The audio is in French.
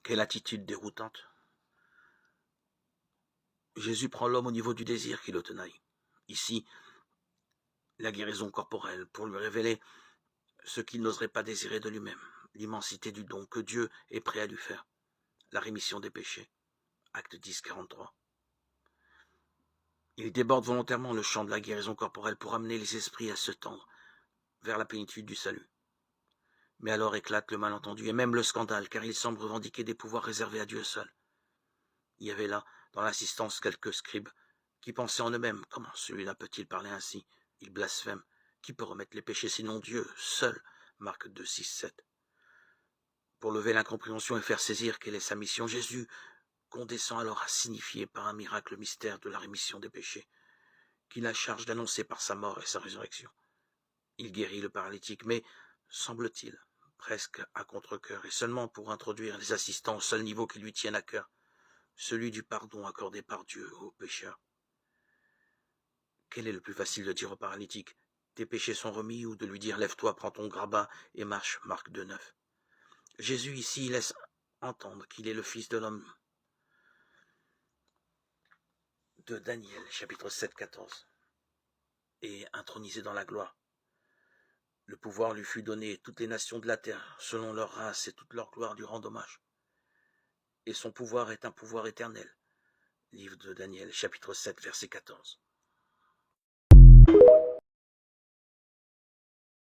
Quelle attitude déroutante. Jésus prend l'homme au niveau du désir qui le tenaille. Ici, la guérison corporelle pour lui révéler ce qu'il n'oserait pas désirer de lui-même, l'immensité du don que Dieu est prêt à lui faire, la rémission des péchés. Acte 10, 43. Il déborde volontairement le champ de la guérison corporelle pour amener les esprits à se tendre vers la plénitude du salut. Mais alors éclate le malentendu et même le scandale, car il semble revendiquer des pouvoirs réservés à Dieu seul. Il y avait là, dans l'assistance, quelques scribes qui pensaient en eux-mêmes. Comment celui-là peut-il parler ainsi? Il blasphème. Qui peut remettre les péchés sinon Dieu seul? Marc 2, 6, 7. Pour lever l'incompréhension et faire saisir quelle est sa mission, Jésus condescend alors à signifier par un miracle le mystère de la rémission des péchés, qu'il a charge d'annoncer par sa mort et sa résurrection. Il guérit le paralytique, mais, semble-t-il, presque à contre-cœur, et seulement pour introduire les assistants au seul niveau qui lui tienne à cœur, celui du pardon accordé par Dieu aux pécheurs. Quel est le plus facile de dire au paralytique? Tes péchés sont remis, ou de lui dire lève-toi, prends ton grabat et marche, Marc 2, 9. Jésus ici laisse entendre qu'il est le Fils de l'homme. De Daniel, chapitre 7, 14. Et intronisé dans la gloire. Le pouvoir lui fut donné, et toutes les nations de la terre, selon leur race et toute leur gloire, lui rendent hommage. Et son pouvoir est un pouvoir éternel. Livre de Daniel, chapitre 7, verset 14.